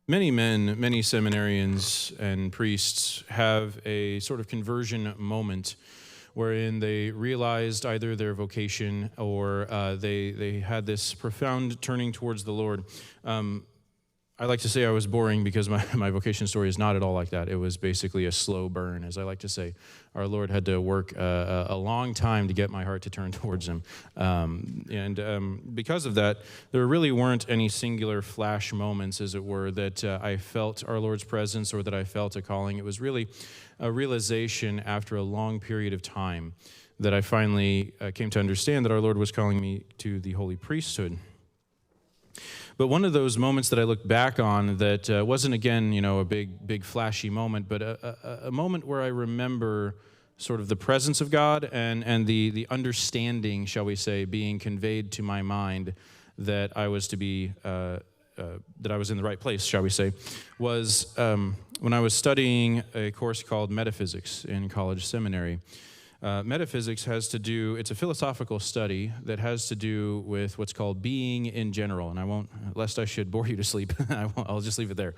Many men, many seminarians and priests have a sort of conversion moment wherein they realized either their vocation or they had this profound turning towards the Lord. I like to say I was boring because my vocation story is not at all like that. It was basically a slow burn, as I like to say. Our Lord had to work a long time to get my heart to turn towards Him. Because of that, there really weren't any singular flash moments, as it were, that I felt our Lord's presence or that I felt a calling. It was really a realization after a long period of time that I finally came to understand that our Lord was calling me to the holy priesthood. But one of those moments that I look back on that wasn't, again, a big flashy moment, but a moment where I remember sort of the presence of God and the understanding, shall we say, being conveyed to my mind that I was to be, that I was in the right place, shall we say, was when I was studying a course called Metaphysics in college seminary. Metaphysics has to do, it's a philosophical study that has to do with what's called being in general. And I won't, lest I should bore you to sleep, I'll just leave it there.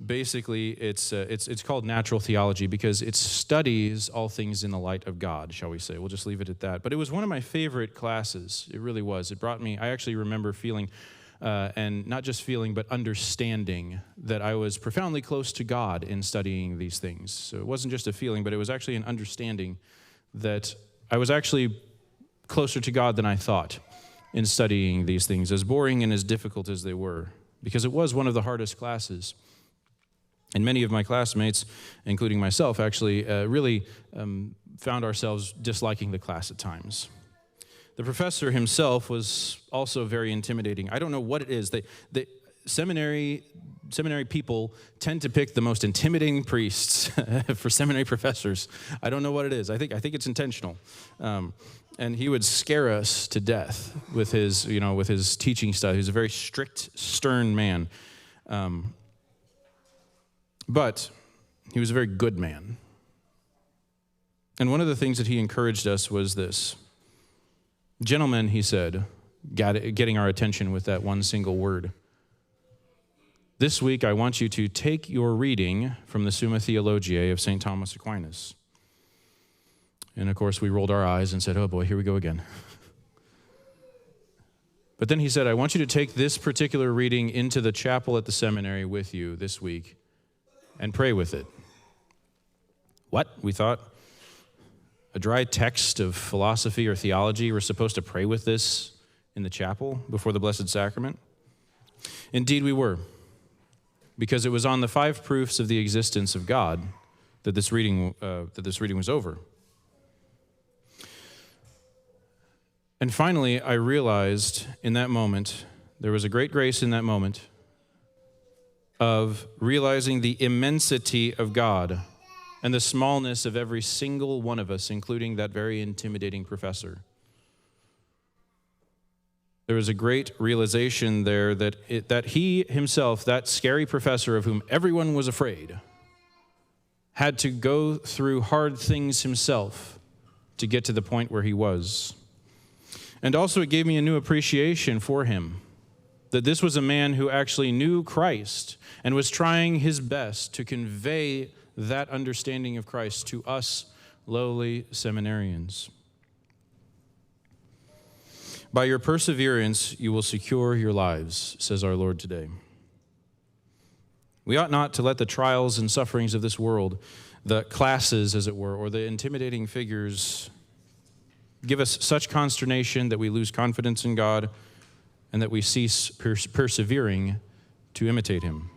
Basically, it's called natural theology because it studies all things in the light of God, shall we say. We'll just leave it at that. But it was one of my favorite classes. It really was. It brought me, I actually remember feeling, and not just feeling, but understanding that I was profoundly close to God in studying these things. So it wasn't just a feeling, but it was actually an understanding that I was actually closer to God than I thought in studying these things, as boring and as difficult as they were, because it was one of the hardest classes. And many of my classmates, including myself, actually really found ourselves disliking the class at times. The professor himself was also very intimidating. I don't know what it is. The seminary people tend to pick the most intimidating priests for seminary professors. I don't know what it is. I think it's intentional. And he would scare us to death with his teaching style. He was a very strict, stern man. But he was a very good man. And one of the things that he encouraged us was this. Gentlemen, he said, getting our attention with that one single word. This week, I want you to take your reading from the Summa Theologiae of St. Thomas Aquinas. And of course, we rolled our eyes and said, oh boy, here we go again. But then he said, I want you to take this particular reading into the chapel at the seminary with you this week and pray with it. What? We thought. A dry text of philosophy or theology, we're supposed to pray with this in the chapel before the Blessed Sacrament? Indeed, we were, because it was on the 5 proofs of the existence of God that this reading was over. And finally, I realized in that moment, there was a great grace in that moment of realizing the immensity of God and the smallness of every single one of us, including that very intimidating professor. There was a great realization there that he himself, that scary professor of whom everyone was afraid, had to go through hard things himself to get to the point where he was. And also it gave me a new appreciation for him, that this was a man who actually knew Christ and was trying his best to convey that understanding of Christ to us lowly seminarians. By your perseverance, you will secure your lives, says our Lord today. We ought not to let the trials and sufferings of this world, the classes, as it were, or the intimidating figures give us such consternation that we lose confidence in God and that we cease persevering to imitate Him.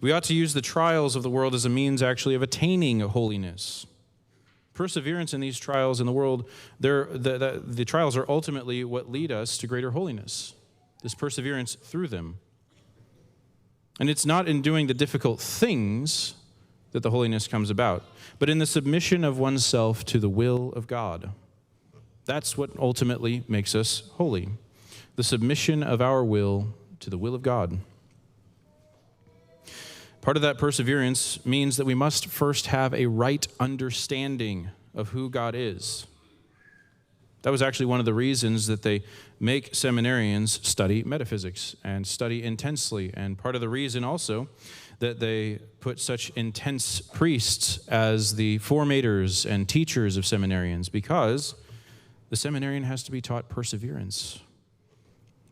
We ought to use the trials of the world as a means actually of attaining holiness. Perseverance in these trials in the world, the trials are ultimately what lead us to greater holiness, this perseverance through them. And it's not in doing the difficult things that the holiness comes about, but in the submission of oneself to the will of God. That's what ultimately makes us holy, the submission of our will to the will of God. Part of that perseverance means that we must first have a right understanding of who God is. That was actually one of the reasons that they make seminarians study metaphysics and study intensely. And part of the reason also that they put such intense priests as the formators and teachers of seminarians, because the seminarian has to be taught perseverance.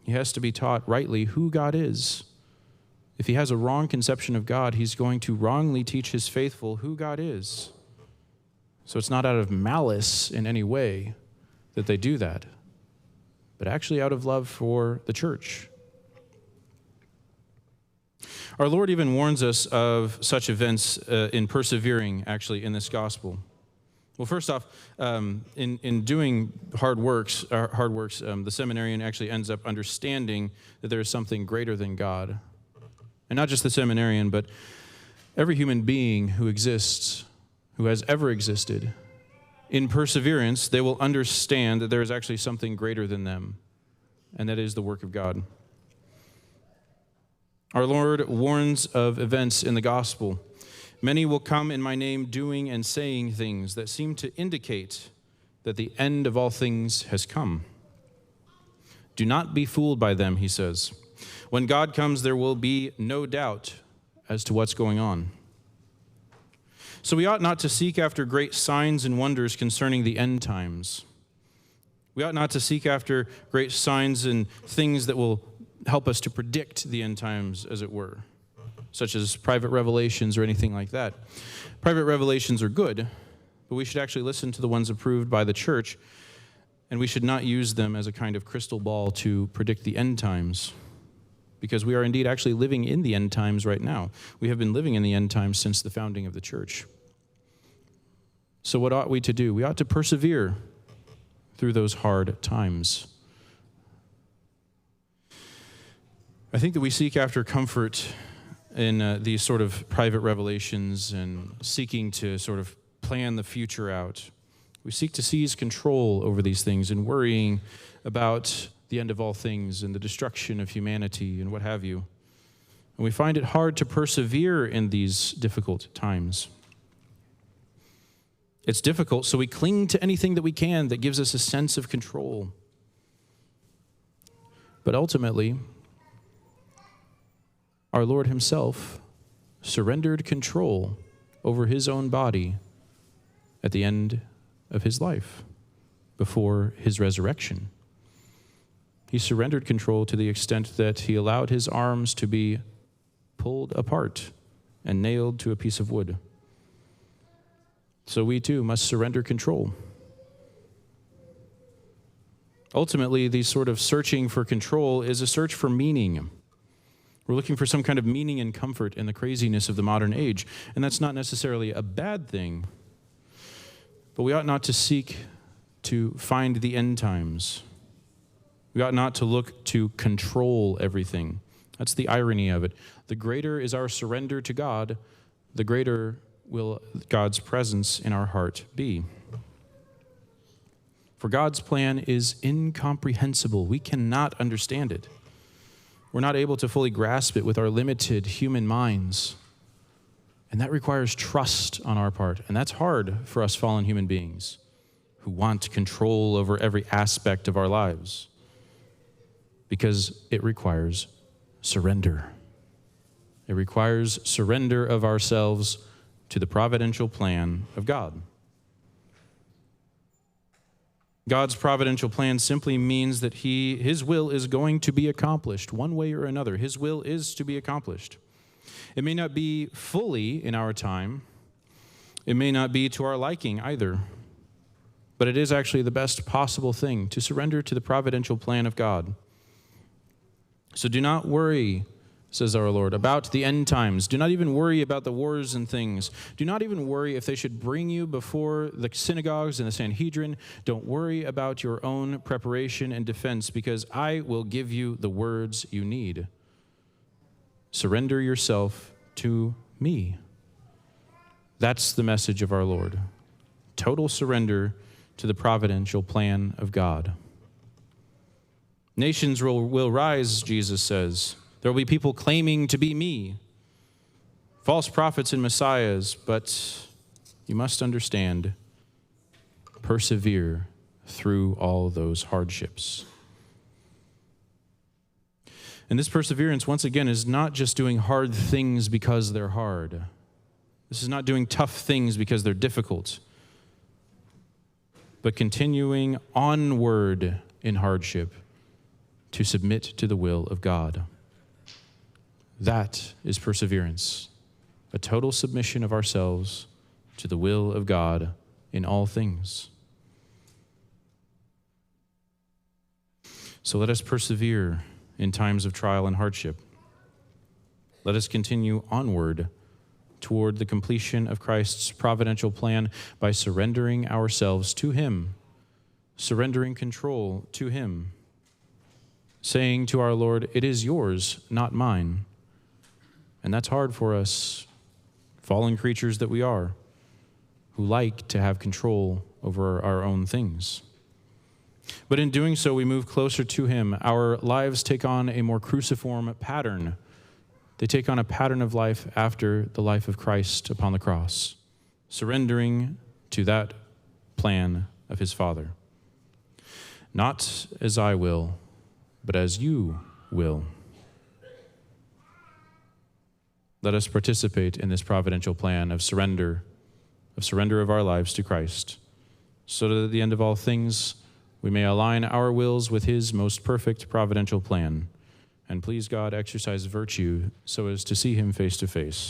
He has to be taught rightly who God is. If he has a wrong conception of God, he's going to wrongly teach his faithful who God is. So it's not out of malice in any way that they do that, but actually out of love for the church. Our Lord even warns us of such events in persevering, actually, in this gospel. Well, first off, in doing hard works, the seminarian actually ends up understanding that there is something greater than God. And not just the seminarian, but every human being who exists, who has ever existed. In perseverance, they will understand that there is actually something greater than them, and that is the work of God. Our Lord warns of events in the gospel. Many will come in my name doing and saying things that seem to indicate that the end of all things has come. Do not be fooled by them, he says. When God comes, there will be no doubt as to what's going on. So we ought not to seek after great signs and wonders concerning the end times. We ought not to seek after great signs and things that will help us to predict the end times, as it were, such as private revelations or anything like that. Private revelations are good, but we should actually listen to the ones approved by the church, and we should not use them as a kind of crystal ball to predict the end times, because we are indeed actually living in the end times right now. We have been living in the end times since the founding of the church. So what ought we to do? We ought to persevere through those hard times. I think that we seek after comfort in these sort of private revelations and seeking to sort of plan the future out. We seek to seize control over these things and worrying about the end of all things and the destruction of humanity and what have you. And we find it hard to persevere in these difficult times. It's difficult, so we cling to anything that we can that gives us a sense of control. But ultimately, our Lord himself surrendered control over his own body at the end of his life, before his resurrection. He surrendered control to the extent that he allowed his arms to be pulled apart and nailed to a piece of wood. So we too must surrender control. Ultimately, the sort of searching for control is a search for meaning. We're looking for some kind of meaning and comfort in the craziness of the modern age, and that's not necessarily a bad thing. But we ought not to seek to find the end times. We ought not to look to control everything. That's the irony of it. The greater is our surrender to God, the greater will God's presence in our heart be. For God's plan is incomprehensible. We cannot understand it. We're not able to fully grasp it with our limited human minds. And that requires trust on our part. And that's hard for us fallen human beings who want control over every aspect of our lives, because it requires surrender. It requires surrender of ourselves to the providential plan of God. God's providential plan simply means that his will is going to be accomplished one way or another. His will is to be accomplished. It may not be fully in our time. It may not be to our liking either. But it is actually the best possible thing to surrender to the providential plan of God. So do not worry, says our Lord, about the end times. Do not even worry about the wars and things. Do not even worry if they should bring you before the synagogues and the Sanhedrin. Don't worry about your own preparation and defense, because I will give you the words you need. Surrender yourself to me. That's the message of our Lord. Total surrender to the providential plan of God. Nations will rise, Jesus says. There will be people claiming to be me, false prophets and messiahs, but you must understand, persevere through all those hardships. And this perseverance, once again, is not just doing hard things because they're hard. This is not doing tough things because they're difficult, but continuing onward in hardship to submit to the will of God. That is perseverance, a total submission of ourselves to the will of God in all things. So let us persevere in times of trial and hardship. Let us continue onward toward the completion of Christ's providential plan by surrendering ourselves to Him, surrendering control to Him, saying to our Lord, "It is yours, not mine." And that's hard for us, fallen creatures that we are, who like to have control over our own things. But in doing so, we move closer to Him. Our lives take on a more cruciform pattern. They take on a pattern of life after the life of Christ upon the cross, surrendering to that plan of His Father. Not as I will, but as you will. Let us participate in this providential plan of surrender of our lives to Christ, so that at the end of all things, we may align our wills with His most perfect providential plan, and please God, exercise virtue so as to see Him face to face.